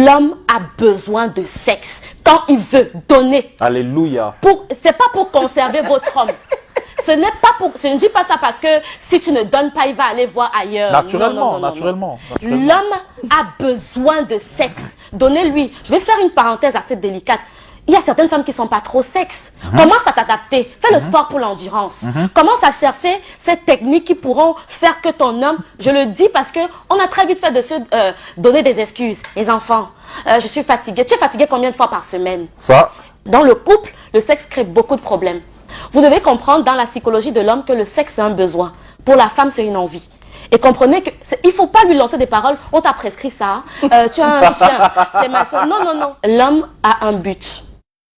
L'homme a besoin de sexe quand il veut donner. Alléluia. C'est pas pour conserver votre homme. Ce n'est pas pour. Je ne dis pas ça parce que si tu ne donnes pas, il va aller voir ailleurs. Naturellement, naturellement. L'homme a besoin de sexe. Donnez-lui. Je vais faire une parenthèse assez délicate. Il y a certaines femmes qui ne sont pas trop sexe. Commence à t'adapter. Fais le sport pour l'endurance. Commence à chercher ces techniques qui pourront faire que ton homme, je le dis parce que on a très vite fait de se donner des excuses. Les enfants, je suis fatiguée. Tu es fatigué combien de fois par semaine? Ça. Dans le couple, le sexe crée beaucoup de problèmes. Vous devez comprendre dans la psychologie de l'homme que le sexe c'est un besoin. Pour la femme, c'est une envie. Et comprenez qu'il ne faut pas lui lancer des paroles. On t'a prescrit ça. Tu as un chien. C'est ma soeur. Non, non, non. L'homme a un but.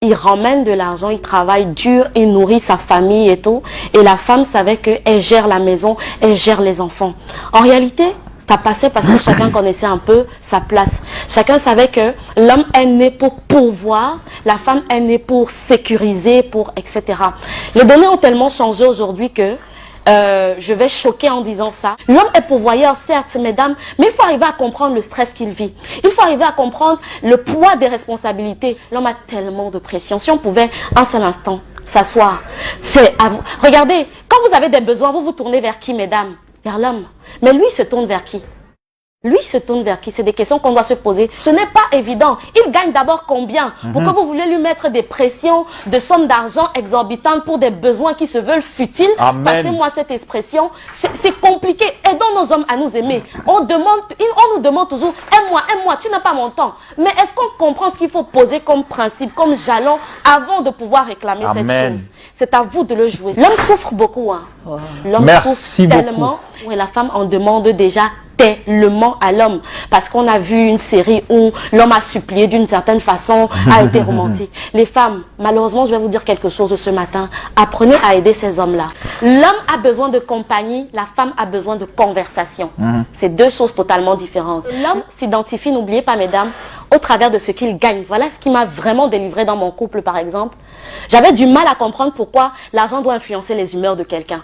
Il ramène de l'argent, il travaille dur, il nourrit sa famille et tout. Et la femme savait qu'elle gère la maison, elle gère les enfants. En réalité, ça passait parce que chacun connaissait un peu sa place. Chacun savait que l'homme est né pour pourvoir, la femme est née pour sécuriser, pour etc. Les données ont tellement changé aujourd'hui que je vais choquer en disant ça. L'homme est pourvoyeur, certes, mesdames, mais il faut arriver à comprendre le stress qu'il vit. Il faut arriver à comprendre le poids des responsabilités. L'homme a tellement de pression. Si on pouvait un seul instant s'asseoir, c'est à vous. Regardez, quand vous avez des besoins, vous vous tournez vers qui, mesdames? Vers l'homme. Mais lui se tourne vers qui? Lui se tourne vers qui? C'est des questions qu'on doit se poser. Ce n'est pas évident. Il gagne d'abord combien? Pourquoi vous voulez lui mettre des pressions, de sommes d'argent exorbitantes pour des besoins qui se veulent futiles? Passez-moi cette expression. C'est compliqué. Aidons nos hommes à nous aimer. On nous demande toujours, aime-moi, tu n'as pas mon temps. Mais est-ce qu'on comprend ce qu'il faut poser comme principe, comme jalon, avant de pouvoir réclamer cette chose? C'est à vous de le jouer. L'homme souffre beaucoup. Hein. L'homme souffre tellement. Et la femme en demande déjà tellement à l'homme. Parce qu'on a vu une série où l'homme a supplié d'une certaine façon, a été romantique. Les femmes, malheureusement, je vais vous dire quelque chose ce matin. Apprenez à aider ces hommes-là. L'homme a besoin de compagnie, la femme a besoin de conversation. C'est deux choses totalement différentes. L'homme s'identifie, n'oubliez pas, mesdames, au travers de ce qu'il gagne. Voilà ce qui m'a vraiment délivré dans mon couple, par exemple. J'avais du mal à comprendre pourquoi l'argent doit influencer les humeurs de quelqu'un.